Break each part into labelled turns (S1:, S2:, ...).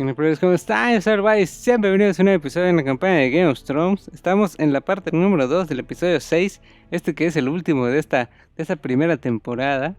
S1: ¿Cómo están? Yo soy el Vice. Sean bienvenidos a un nuevo episodio en la campaña de Game of Thrones. Estamos en la parte número 2 del episodio 6, que es el último de esta primera temporada.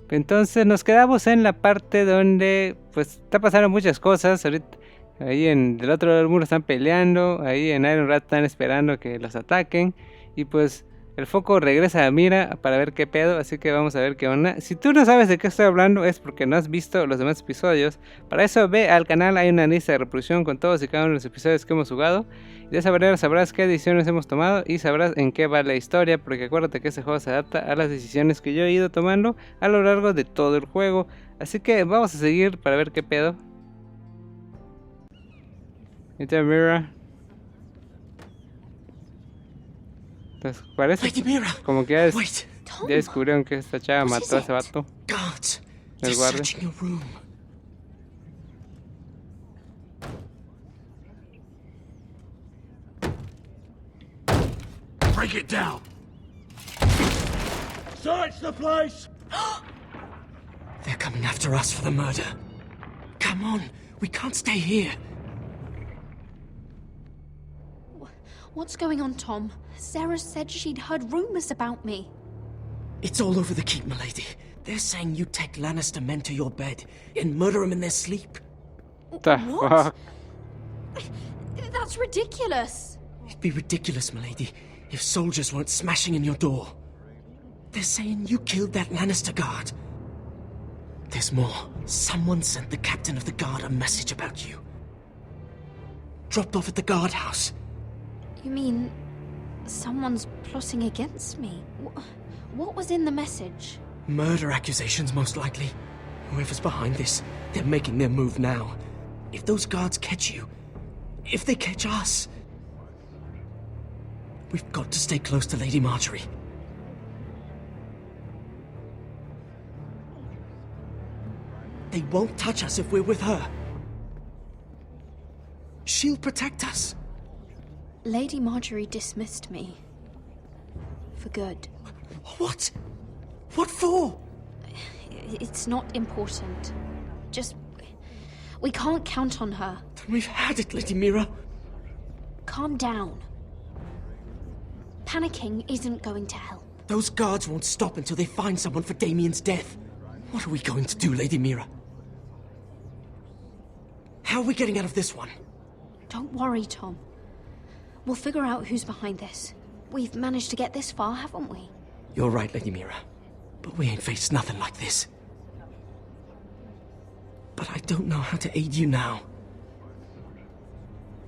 S1: Entonces nos quedamos en la parte donde pues está pasando muchas cosas. Ahorita ahí del otro lado del muro están peleando, ahí en Iron Rat están esperando que los ataquen y pues el foco regresa a Myra para ver qué pedo, así que vamos a ver qué onda. Si tú no sabes de qué estoy hablando es porque no has visto los demás episodios. Para eso ve al canal, hay una lista de reproducción con todos y cada uno de los episodios que hemos jugado. Y de esa manera sabrás qué decisiones hemos tomado y sabrás en qué va la historia, porque acuérdate que este juego se adapta a las decisiones que yo he ido tomando a lo largo de todo el juego. Así que vamos a seguir para ver qué pedo. Esta Myra. Entonces, parece como que ya descubrieron que esta chava mató a ese vato. El guardia.
S2: Break it down. Search the place.
S3: They're coming after us for the murder. Come on, we can't stay here.
S4: What's going on, Tom? Sarah said she'd heard rumors about me.
S3: It's all over the keep, milady. They're saying you take Lannister men to your bed and murder them in their sleep.
S1: What? Fuck?
S4: That's ridiculous.
S3: It'd be ridiculous, milady, if soldiers weren't smashing in your door. They're saying you killed that Lannister guard. There's more. Someone sent the captain of the guard a message about you. Dropped off at the guardhouse.
S4: You mean someone's plotting against me? What was in the message?
S3: Murder accusations, most likely. Whoever's behind this, they're making their move now. If those guards catch you, if they catch us, we've got to stay close to Lady Marjorie. They won't touch us if we're with her. She'll protect us.
S4: Lady Marjorie dismissed me. For good.
S3: What? What for?
S4: It's not important. Just... we can't count on her.
S3: Then we've had it, Lady Myra.
S4: Calm down. Panicking isn't going to help.
S3: Those guards won't stop until they find someone for Damien's death. What are we going to do, Lady Myra? How are we getting out of this one?
S4: Don't worry, Tom. We'll figure out who's behind this. We've managed to get this far, haven't we?
S3: You're right, Lady Myra. But we ain't faced nothing like this. But I don't know how to aid you now.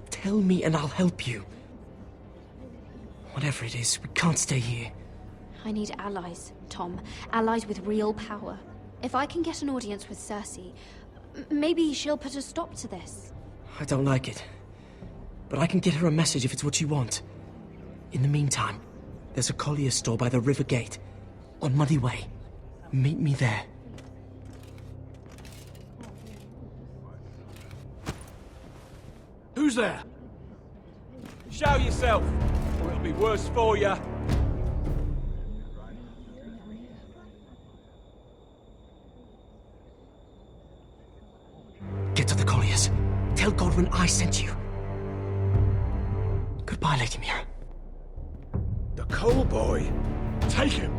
S3: Tell me and I'll help you. Whatever it is, we can't stay here.
S4: I need allies, Tom. Allies with real power. If I can get an audience with Cersei, maybe she'll put a stop to this.
S3: I don't like it. But I can get her a message if it's what you want. In the meantime, there's a collier's store by the river gate. On Muddy Way. Meet me there.
S2: Who's there? Show yourself, or it'll be worse for you.
S3: Get to the colliers. Tell Godwin I sent you. Goodbye, Lady Myra.
S2: The coal boy. Take him.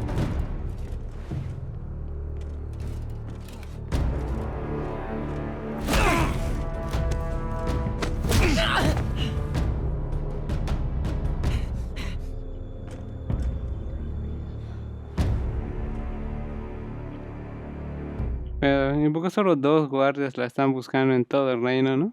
S1: En poco solo 2 guardias la están buscando en todo el reino, ¿no?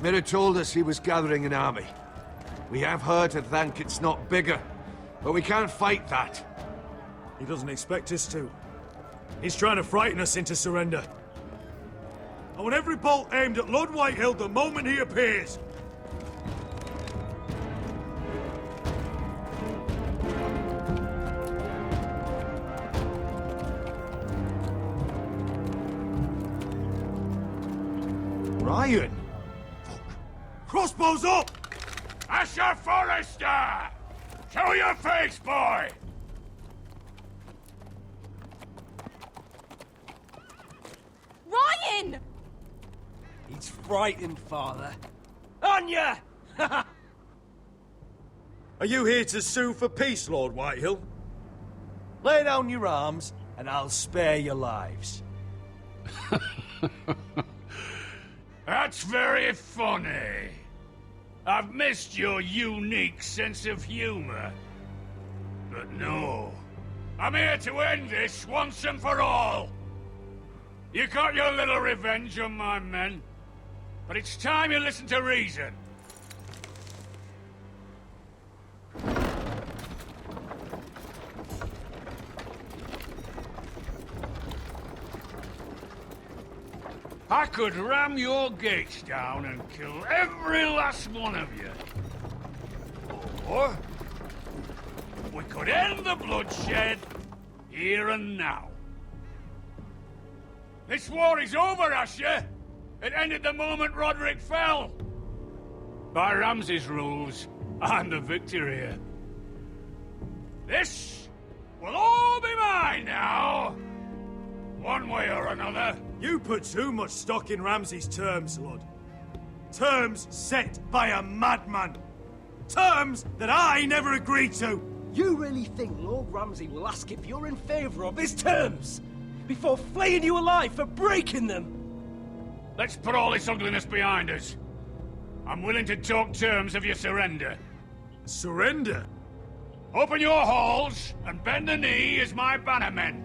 S5: Myra told us he was gathering an army. We have her to thank it's not bigger, but we can't fight that.
S2: He doesn't expect us to. He's trying to frighten us into surrender. I want every bolt aimed at Lord Whitehill the moment he appears. Ryan! Fuck. Crossbows up!
S6: Asher Forrester! Show your face, boy!
S7: Ryan!
S8: He's frightened, Father. Anya!
S2: Are you here to sue for peace, Lord Whitehill?
S8: Lay down your arms, and I'll spare your lives.
S6: That's very funny. I've missed your unique sense of humor. But no, I'm here to end this once and for all. You got your little revenge on my men, but it's time you listen to reason. I could ram your gates down and kill every last one of you. Or we could end the bloodshed here and now. This war is over, Asher. It ended the moment Roderick fell. By Ramsay's rules, I'm the victor here. This will all be mine now. One way or another.
S2: You put too much stock in Ramsay's terms, Lord. Terms set by a madman. Terms that I never agreed to.
S8: You really think Lord Ramsay will ask if you're in favor of his terms before flaying you alive for breaking them?
S6: Let's put all this ugliness behind us. I'm willing to talk terms of your surrender.
S2: Surrender?
S6: Open your halls and bend the knee as my bannermen.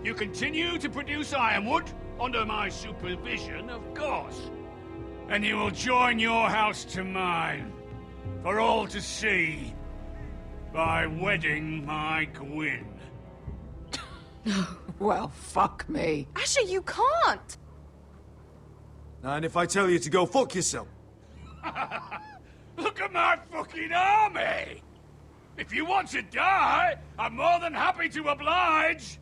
S6: You continue to produce ironwood, under my supervision, of course. And you will join your house to mine, for all to see, by wedding my Gwyn.
S9: Well, fuck me.
S7: Asher, you can't!
S2: And if I tell you to go fuck yourself?
S6: Look at my fucking army! If you want to die, I'm more than happy to oblige!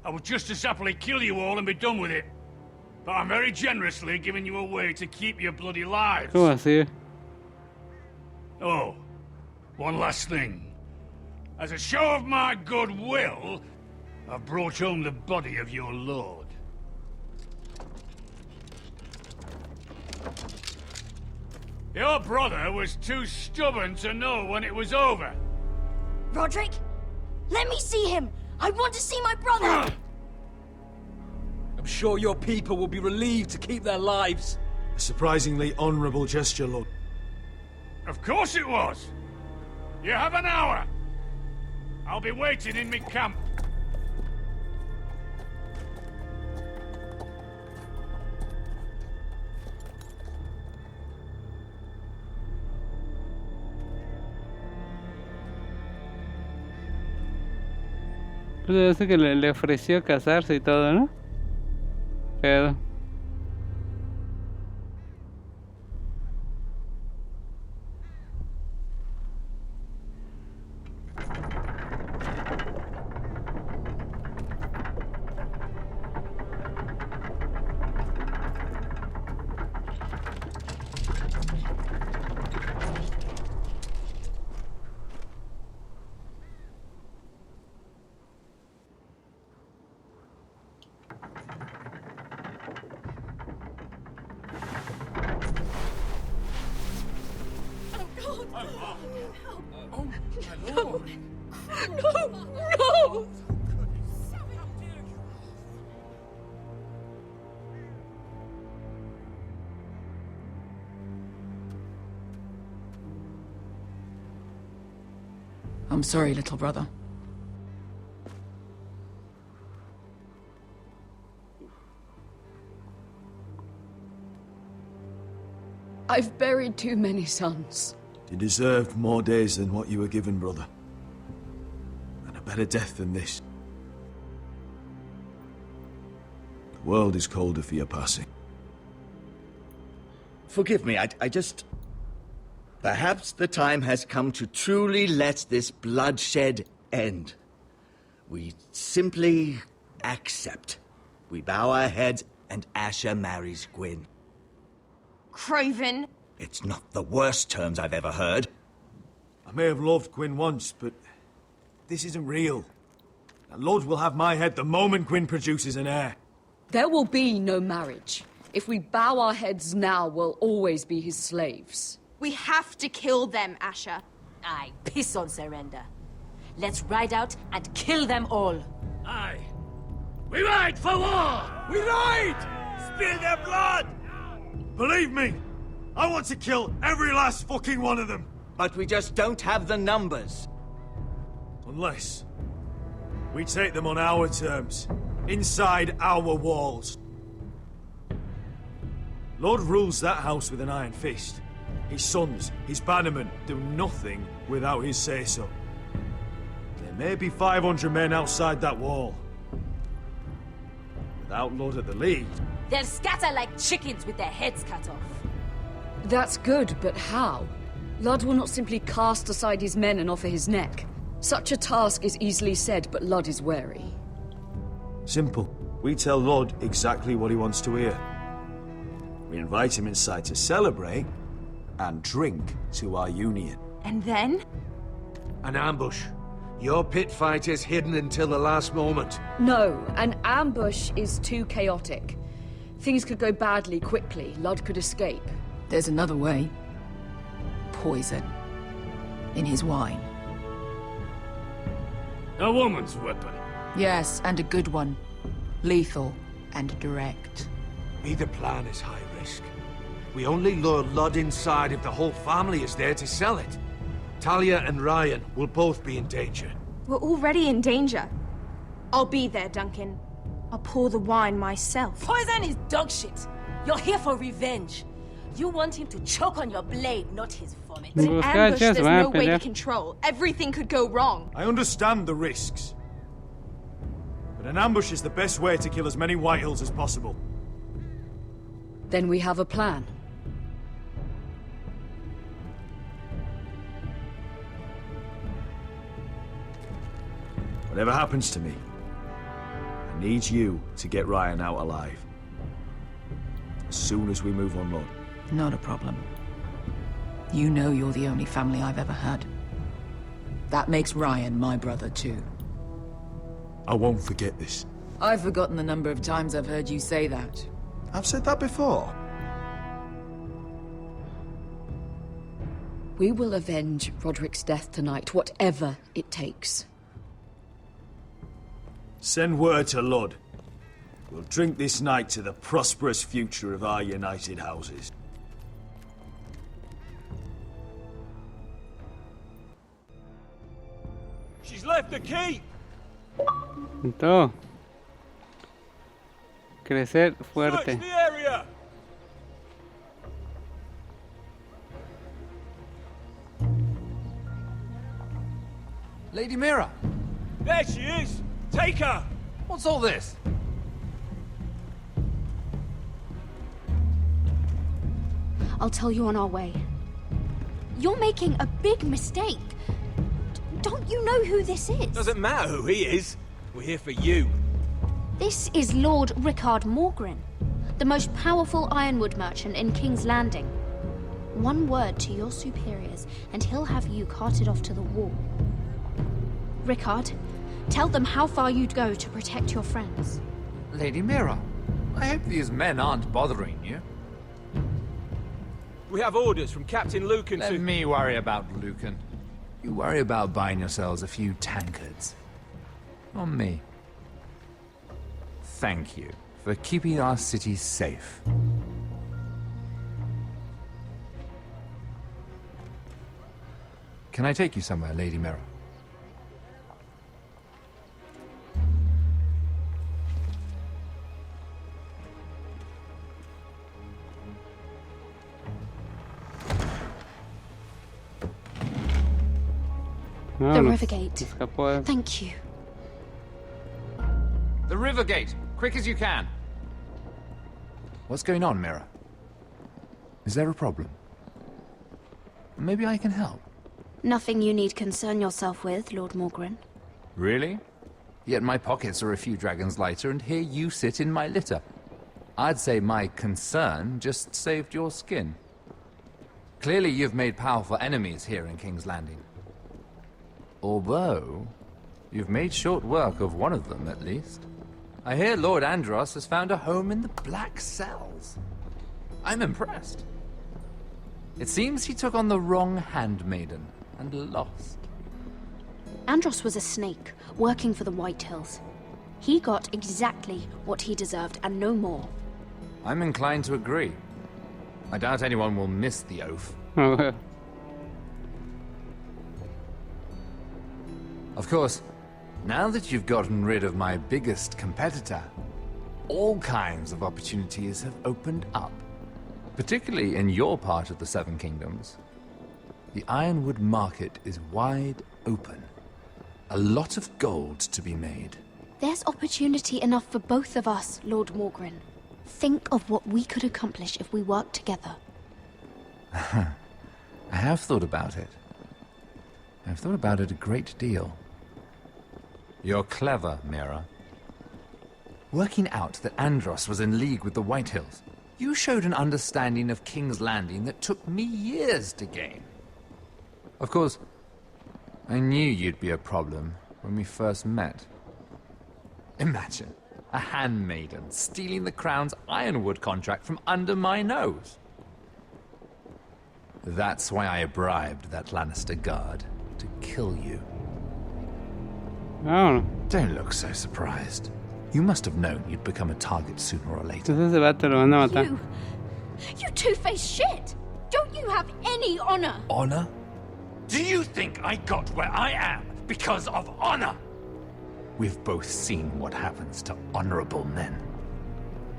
S6: I would just as happily kill you all and be done with it. But I'm very generously giving you a way to keep your bloody lives.
S1: ¿Cómo así?
S6: Oh, one last thing. As a show of my goodwill, I've brought home the body of your lord. Your brother was too stubborn to know when it was over.
S7: Roderick, let me see him! I want to see my brother!
S8: I'm sure your people will be relieved to keep their lives.
S2: A surprisingly honorable gesture, Lord.
S6: Of course it was. You have an hour. I'll be waiting in my camp.
S1: Pues debe ser que le ofreció casarse y todo, ¿no? Pero...
S7: No!
S9: I'm sorry, little brother. I've buried too many sons.
S5: You deserved more days than what you were given, brother. And a better death than this. The world is colder for your passing.
S10: Forgive me, I just... Perhaps the time has come to truly let this bloodshed end. We simply accept. We bow our heads and Asher marries Gwyn.
S7: Craven!
S10: It's not the worst terms I've ever heard.
S2: I may have loved Gwyn once, but this isn't real. And Lord will have my head the moment Gwyn produces an heir.
S9: There will be no marriage. If we bow our heads now, we'll always be his slaves.
S7: We have to kill them, Asher.
S11: Aye, piss on surrender. Let's ride out and kill them all.
S6: Aye. We ride for war!
S2: We ride! Spill their blood! Believe me, I want to kill every last fucking one of them.
S10: But we just don't have the numbers.
S2: Unless we take them on our terms, inside our walls. Lord rules that house with an iron fist. His sons, his bannermen, do nothing without his say-so. There may be 500 men outside that wall. Without Lord at the lead...
S11: They'll scatter like chickens with their heads cut off.
S9: That's good, but how? Lud will not simply cast aside his men and offer his neck. Such a task is easily said, but Lud is wary.
S2: Simple. We tell Lord exactly what he wants to hear. We invite him inside to celebrate and drink to our union.
S7: And then?
S5: An ambush. Your pit fight is hidden until the last moment.
S9: No, an ambush is too chaotic. Things could go badly quickly. Lud could escape.
S12: There's another way. Poison. In his wine.
S6: A woman's weapon.
S12: Yes, and a good one. Lethal and direct.
S5: Either plan is high risk. We only lure Lud inside if the whole family is there to sell it. Talia and Ryan will both be in danger.
S7: We're already in danger. I'll be there, Duncan. I'll pour the wine myself.
S11: Poison is dog shit. You're here for revenge. You want him to choke on your blade, not his vomit.
S7: But an ambush there's no way to control. Everything could go wrong.
S2: I understand the risks. But an ambush is the best way to kill as many Whitehills as possible.
S9: Then we have a plan.
S2: Whatever happens to me, I need you to get Ryan out alive. As soon as we move on, Lord.
S12: Not a problem. You know you're the only family I've ever had. That makes Ryan my brother too.
S2: I won't forget this.
S12: I've forgotten the number of times I've heard you say that.
S2: I've said that before.
S9: We will avenge Roderick's death tonight, whatever it takes.
S2: Send word to Lud. We'll drink this night to the prosperous future of our united houses.
S8: She's left the key!
S1: Entonces, crecer fuerte.
S8: Search the area!
S13: Lady Myra!
S8: There she is! Take her!
S13: What's all this?
S4: I'll tell you on our way. You're making a big mistake. Don't you know who this is?
S8: Doesn't matter who he is. We're here for you.
S4: This is Lord Rickard Morgren, the most powerful ironwood merchant in King's Landing. One word to your superiors, and he'll have you carted off to the wall. Rickard, tell them how far you'd go to protect your friends.
S13: Lady Myra, I hope these men aren't bothering you.
S8: We have orders from Captain Lucan to...
S13: Let me worry about Lucan. You worry about buying yourselves a few tankards. On me. Thank you for keeping our city safe. Can I take you somewhere, Lady Myra?
S4: The Rivergate. Thank you.
S13: The Rivergate! Quick as you can! What's going on, Myra? Is there a problem? Maybe I can help.
S4: Nothing you need concern yourself with, Lord Morgren.
S13: Really? Yet my pockets are a few dragons lighter, and here you sit in my litter. I'd say my concern just saved your skin. Clearly you've made powerful enemies here in King's Landing. Although, you've made short work of one of them, at least. I hear Lord Andros has found a home in the Black Cells. I'm impressed. It seems he took on the wrong handmaiden and lost.
S4: Andros was a snake, working for the White Hills. He got exactly what he deserved, and no more.
S13: I'm inclined to agree. I doubt anyone will miss the oath. Of course, now that you've gotten rid of my biggest competitor, all kinds of opportunities have opened up. Particularly in your part of the Seven Kingdoms. The Ironwood market is wide open. A lot of gold to be made.
S4: There's opportunity enough for both of us, Lord Morgren. Think of what we could accomplish if we worked together.
S13: I have thought about it. I've thought about it a great deal. You're clever, Myra. Working out that Andros was in league with the White Hills, you showed an understanding of King's Landing that took me years to gain. Of course, I knew you'd be a problem when we first met. Imagine a handmaiden stealing the Crown's Ironwood contract from under my nose. That's why I bribed that Lannister guard to kill you.
S1: Oh.
S13: Don't look so surprised. You must have known you'd become a target sooner or later.
S1: Entonces ese vato lo van a matar.
S4: You two-faced shit! Don't you have any honor?
S13: Honor?
S6: Do you think I got where I am because of honor?
S13: We've both seen what happens to honorable men.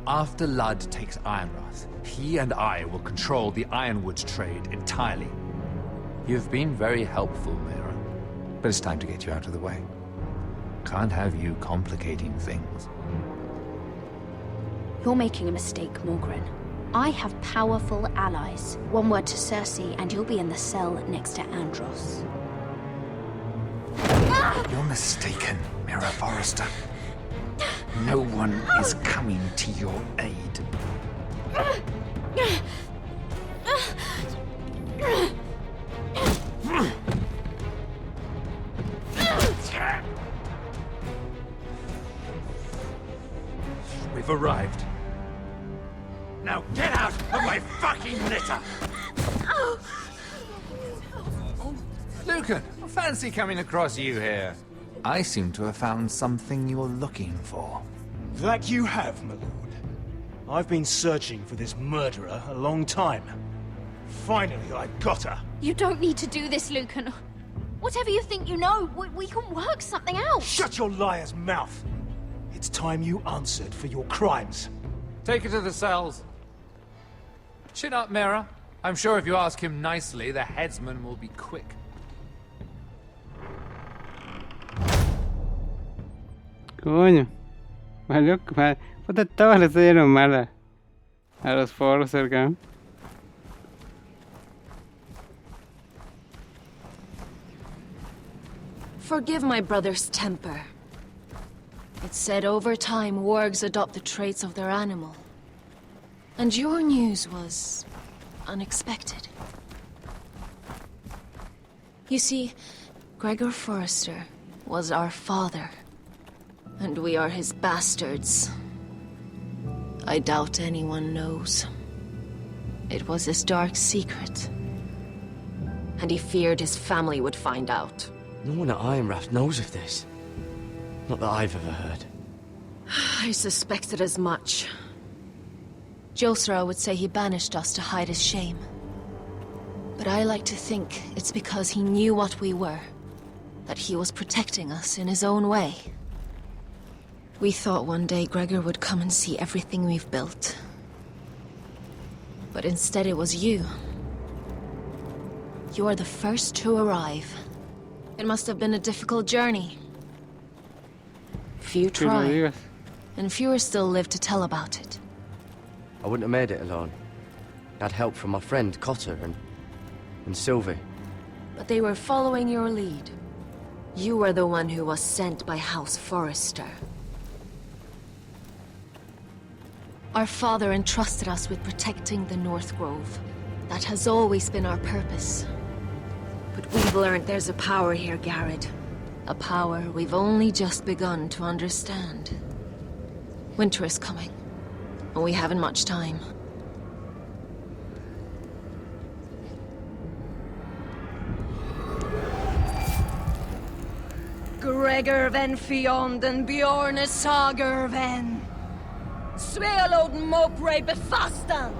S13: After Ludd takes Ironrath, he and I will control the Ironwood trade entirely. You've been very helpful, Myra, but it's time to get you out of the way. Can't have you complicating things.
S4: You're making a mistake, Morgren. I have powerful allies. One word to Cersei, and you'll be in the cell next to Andros.
S13: You're mistaken, Myra Forrester. No one is coming to your aid.
S6: We've arrived. Now get out of my fucking litter!
S13: Lucan, fancy coming across you here. I seem to have found something you're looking for.
S8: That you have, my lord. I've been searching for this murderer a long time. Finally, I got her.
S4: You don't need to do this, Lucan. Whatever you think you know, we can work something out.
S8: Shut your liar's mouth. It's time you answered for your crimes.
S13: Take her to the cells. Chin up, Myra. I'm sure if you ask him nicely, the headsman will be quick.
S1: Coño. Valió. Puta, todos les dieron mala a los foros cerca.
S11: Forgive my brother's temper. It's said over time wargs adopt the traits of their animal. And your news was unexpected. You see, Gregor Forrester was our father, and we are his bastards. I doubt anyone knows. It was his dark secret, and he feared his family would find out.
S14: No one at Ironrath knows of this. Not that I've ever heard.
S11: I suspected as much. Josra would say he banished us to hide his shame. But I like to think it's because he knew what we were. That he was protecting us in his own way. We thought one day Gregor would come and see everything we've built. But instead it was you. You are the first to arrive. It must have been a difficult journey. Few try, and fewer still live to tell about it.
S14: I wouldn't have made it alone. I had help from my friend Cotter and Sylvie.
S11: But they were following your lead. You were the one who was sent by House Forrester. Our father entrusted us with protecting the North Grove. That has always been our purpose. But we've learned there's a power here, Garrett. A power we've only just begun to understand. Winter is coming, and we haven't much time.
S9: Gregor ven fionden bjorne sager ven. Svealoden mopre befastan.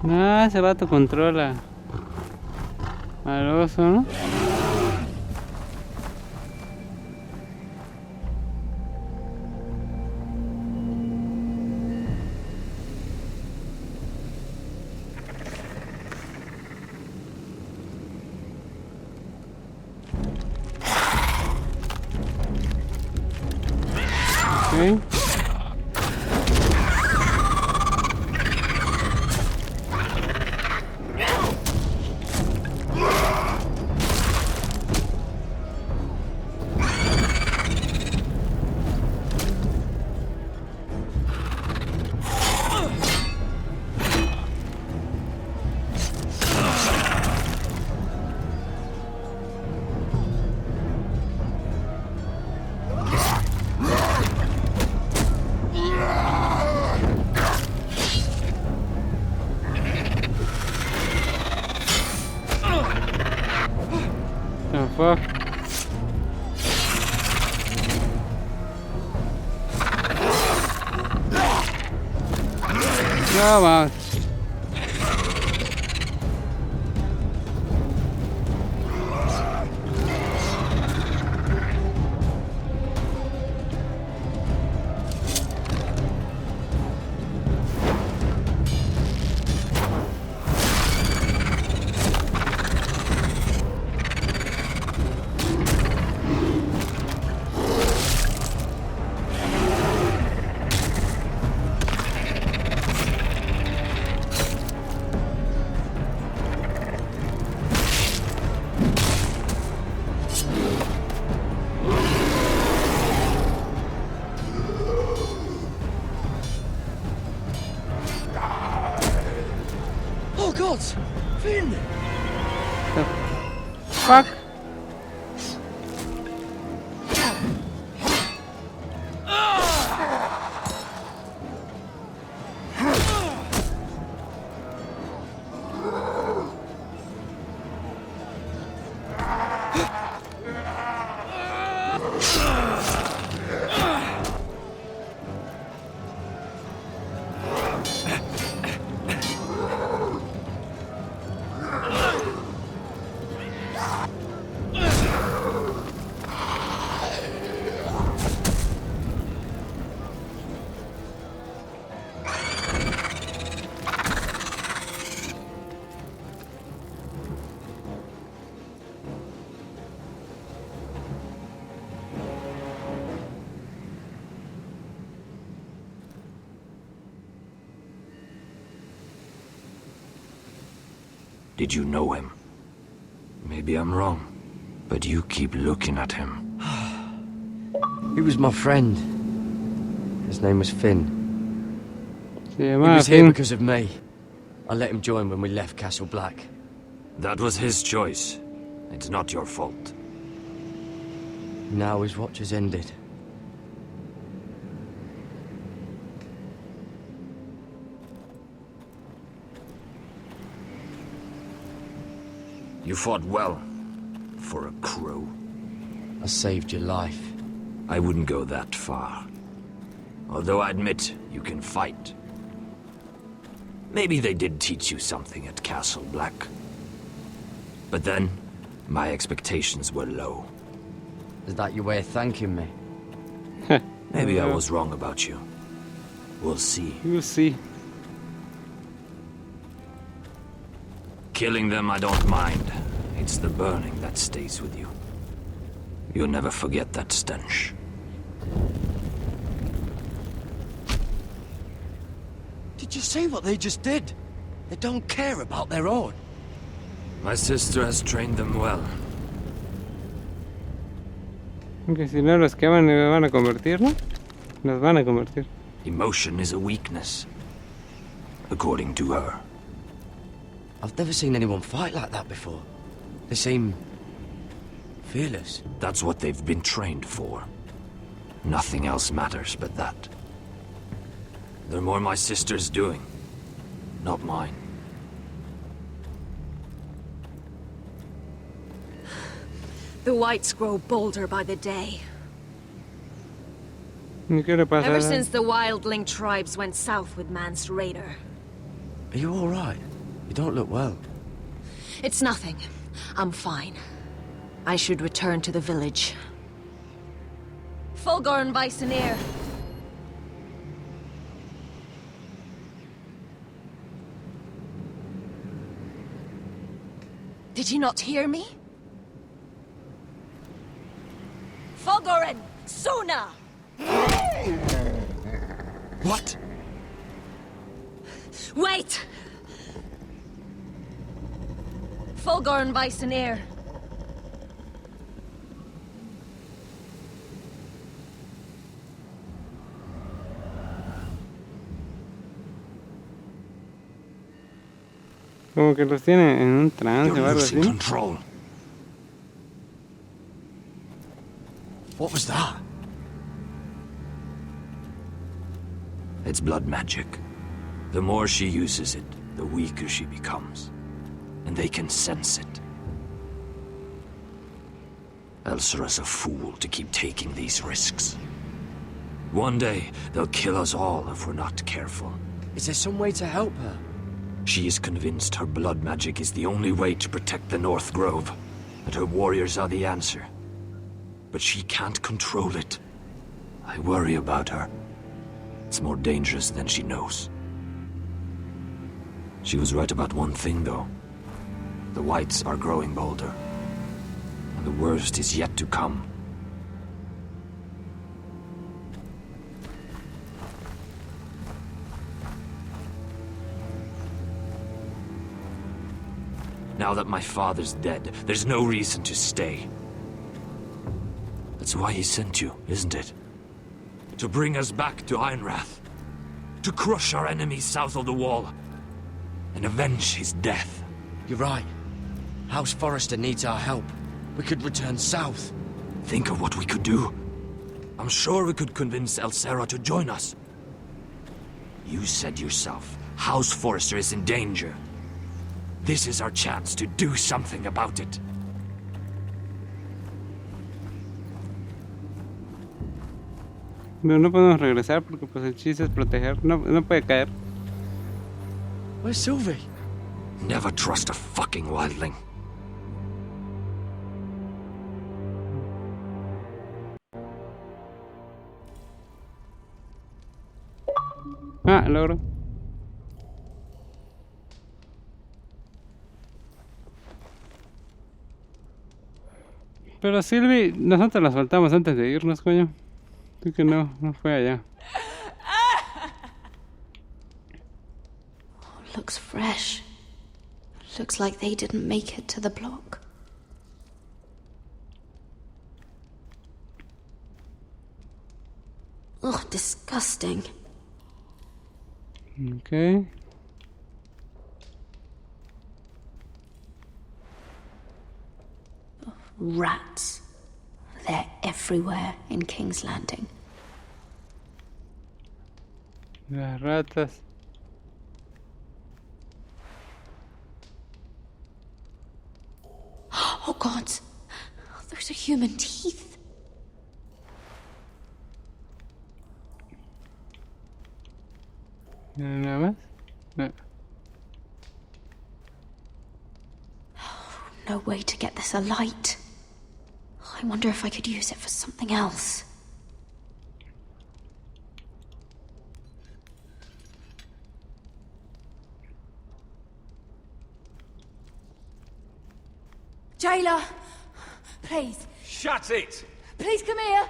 S1: Ah, ese vato controla al oso, ¿no? Okay. Fuck. No, man.
S8: Finn!
S1: The fuck?
S5: Did you know him? Maybe I'm wrong, but you keep looking at him.
S14: He was my friend. His name was Finn.
S1: He
S14: was here because of me. I let him join when we left Castle Black.
S5: That was his choice. It's not your fault.
S14: Now his watch has ended.
S5: You fought well, for a crow.
S14: I saved your life.
S5: I wouldn't go that far. Although I admit, you can fight. Maybe they did teach you something at Castle Black. But then, my expectations were low.
S14: Is that your way of thanking me?
S5: Maybe I was wrong about you. We'll see.
S1: We'll see.
S5: Killing them I don't mind. It's the burning that stays with you. You'll never forget that stench.
S14: Did you see what they just did? They don't care about their own.
S5: My sister has trained them well.
S1: Aunque si no los queman me van a convertir, ¿no? Nos van a convertir.
S5: Emotion is a weakness, according to her.
S14: I've never seen anyone fight like that before. They seem fearless.
S5: That's what they've been trained for. Nothing else matters but that. They're more my sister's doing, not mine.
S11: The whites grow bolder by the day.
S1: ¿Y qué le pasa?
S11: Ever since the wildling tribes went south with Man's raider.
S14: Are you all right? You don't look well.
S11: It's nothing. I'm fine. I should return to the village. Fulgorn Bysonir. Did you not hear me? Fulgorn! Sona!
S14: What?
S11: Wait! Fulgorn Bysonir.
S1: Como que los tiene en un trance o algo así.
S5: Control.
S14: What was that?
S5: It's blood magic. The more she uses it, the weaker she becomes. And they can sense it. Elsera's a fool to keep taking these risks. One day, they'll kill us all if we're not careful.
S14: Is there some way to help her?
S5: She is convinced her blood magic is the only way to protect the North Grove, and her warriors are the answer. But she can't control it. I worry about her. It's more dangerous than she knows. She was right about one thing, though. The whites are growing bolder. And the worst is yet to come. Now that my father's dead, there's no reason to stay. That's why he sent you, isn't it? To bring us back to Ironrath. To crush our enemies south of the wall. And avenge his death.
S14: You're right. House Forrester needs our help. We could return south.
S5: Think of what we could do. I'm sure we could convince Elsera to join us. You said yourself, House Forrester is in danger. This is our chance to do something about it.
S1: Pero no podemos regresar porque pues el chiste es proteger. No puede caer.
S14: Where's Sylvie?
S5: Never trust a fucking wildling.
S1: Ah, logro. Pero Sylvie, nosotros la soltamos antes de irnos, coño. Creo que no fue allá.
S4: Looks fresh. Looks like they didn't make it to the block. Ugh, disgusting.
S1: Okay.
S4: Rats. They're everywhere in King's Landing.
S1: Las ratas.
S4: Oh God! Those are human teeth.
S1: ¿Nada más? No.
S4: No way to get this alight. I wonder if I could use it for something else.
S7: Jailer! Please.
S8: Shut it!
S7: Please come here!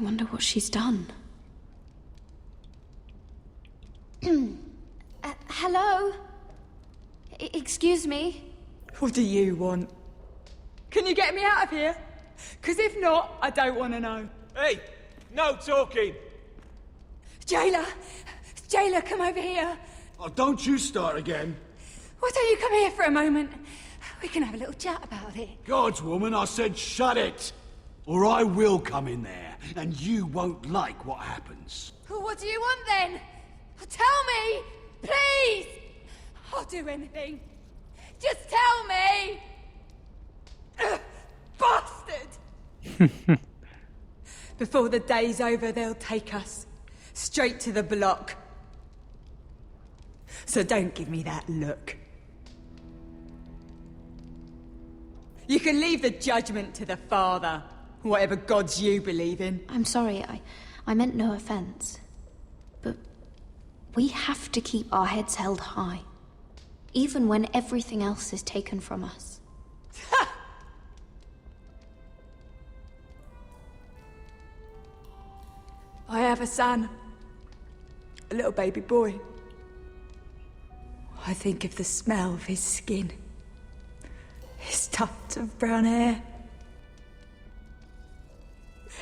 S4: wonder what she's done. Hello? Excuse me?
S15: What do you want? Can you get me out of here? Because if not, I don't want to know.
S8: Hey, no talking.
S15: Jailer! Jailer, come over here.
S16: Oh, don't you start again.
S15: Why don't you come here for a moment? We can have a little chat about it.
S16: God's woman, I said shut it. Or I will come in there, and you won't like what happens.
S15: Well, what do you want then? Tell me! Please! I'll do anything. Just tell me! Bastard! Before the day's over, they'll take us straight to the block. So don't give me that look. You can leave the judgment to the Father, whatever gods you believe in.
S4: I'm sorry, I meant no offense. But we have to keep our heads held high, even when everything else is taken from us.
S15: I have a son. A little baby boy. I think of the smell of his skin. His tufts of brown hair.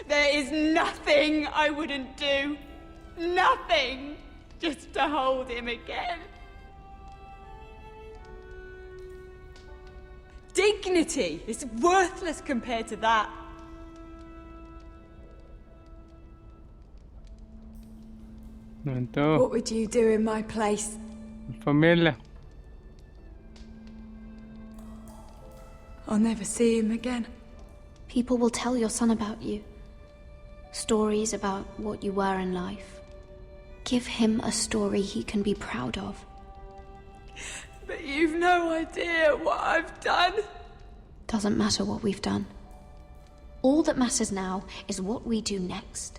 S15: There is nothing I wouldn't do. Nothing. Just to hold him again. Dignity is worthless compared to that. What would you do in my place?
S1: Familia.
S15: I'll never see him again.
S4: People will tell your son about you. Stories about what you were in life. Give him a story he can be proud of.
S15: But you've no idea what I've done.
S4: Doesn't matter what we've done. All that matters now is what we do next.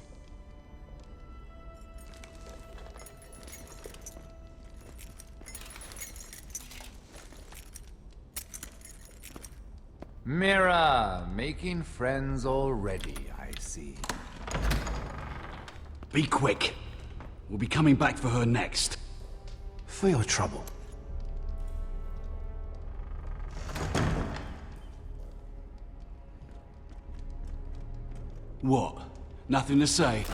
S13: Myra, making friends already, I see.
S16: Be quick. We'll be coming back for her next.
S13: For your trouble.
S16: What? Nothing to say?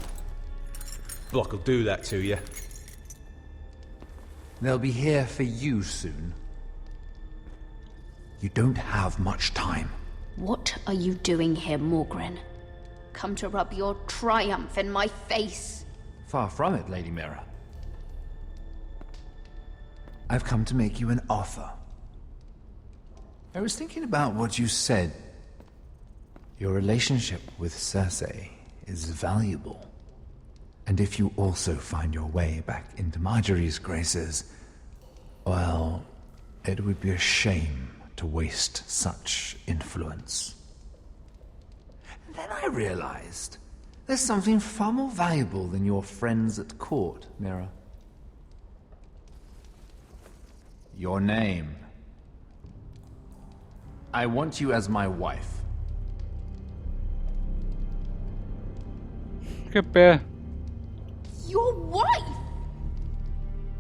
S8: Block will do that to you.
S13: They'll be here for you soon. You don't have much time.
S4: What are you doing here, Morgren? Come to rub your triumph in my face.
S13: Far from it, Lady Myra. I've come to make you an offer. I was thinking about what you said. Your relationship with Cersei is valuable. And if you also find your way back into Marjorie's graces, well, it would be a shame to waste such influence. Then I realized there's something far more valuable than your friends at court, Myra. Your name. I want you as my wife.
S1: ¿Qué pedo?
S4: Your wife?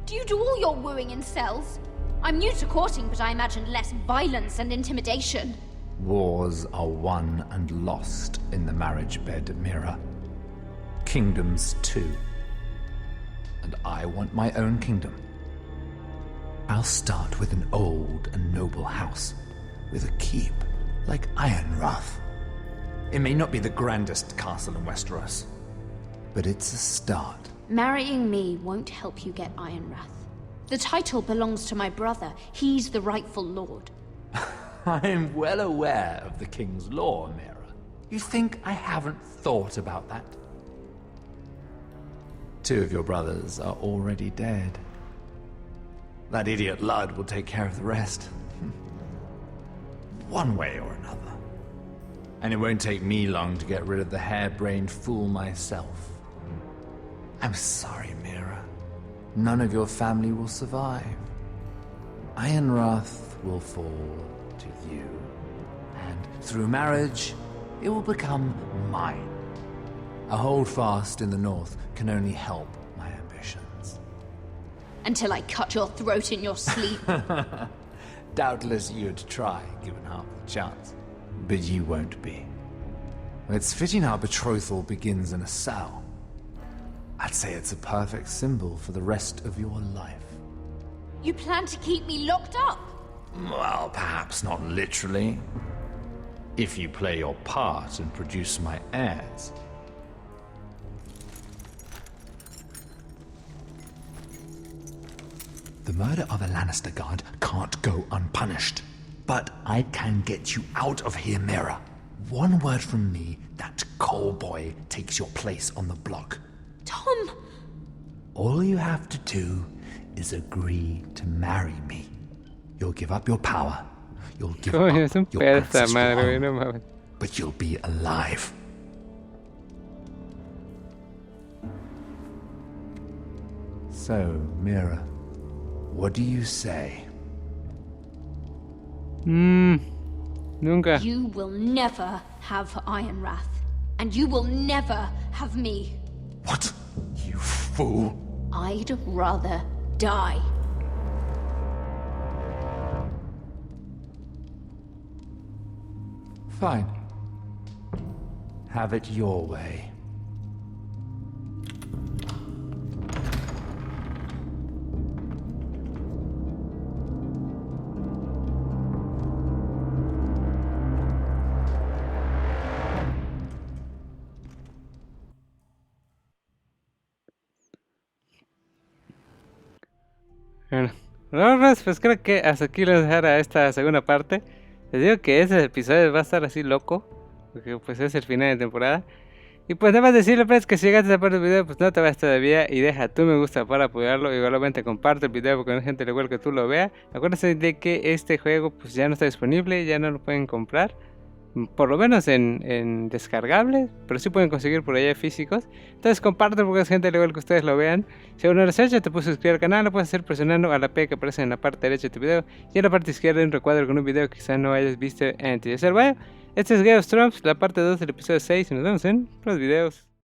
S4: Do you do all your wooing in cells? I'm new to courting, but I imagined less violence and intimidation.
S13: Wars are won and lost in the marriage bed, Myra. Kingdoms too. And I want my own kingdom. I'll start with an old and noble house, with a keep like Ironrath. It may not be the grandest castle in Westeros, but it's a start.
S4: Marrying me won't help you get Ironrath. The title belongs to my brother. He's the rightful lord.
S13: I'm well aware of the king's law, Myra. You think I haven't thought about that? 2 of your brothers are already dead. That idiot Ludd will take care of the rest. One way or another. And it won't take me long to get rid of the harebrained fool myself. I'm sorry, Myra. None of your family will survive. Ironrath will fall to you. And through marriage, it will become mine. A holdfast in the north can only help my ambitions.
S4: Until I cut your throat in your sleep.
S13: Doubtless you'd try, given half the chance. But you won't be. It's fitting our betrothal begins in a cell. I'd say it's a perfect symbol for the rest of your life.
S4: You plan to keep me locked up?
S13: Well, perhaps not literally. If you play your part and produce my heirs. The murder of a Lannister guard can't go unpunished. But I can get you out of here, Myra. One word from me, that coal boy takes your place on the block.
S4: Tom!
S13: All you have to do is agree to marry me. You'll give up your power. You'll give up your ancestral home, but you'll be alive. So, Myra, what do you say?
S1: Nunca.
S4: You will never have Iron Wrath. And you will never have me.
S13: What? You fool.
S4: I'd rather die.
S13: Fine. Have it your way.
S1: Bueno, pues creo que hasta aquí les dejará esta segunda parte. Les digo que ese episodio va a estar así loco, porque pues es el final de temporada. Y pues nada más decirle pues que si llegaste a esta parte del video, pues no te vayas todavía y deja tu me gusta para apoyarlo. Igualmente comparte el video porque no hay gente igual que tú lo vea. Acuérdense de que este juego pues ya no está disponible, ya no lo pueden comprar. Por lo menos en descargables, pero sí pueden conseguir por allá físicos. Entonces comparte porque es gente igual que ustedes lo vean. Si aún no lo has hecho, te puedes suscribir al canal. Lo puedes hacer presionando a la P que aparece en la parte derecha de tu video. Y en la parte izquierda hay un recuadro con un video que quizás no hayas visto antes. Este es Game of Thrones, la parte 2 del episodio 6. Y nos vemos en los videos.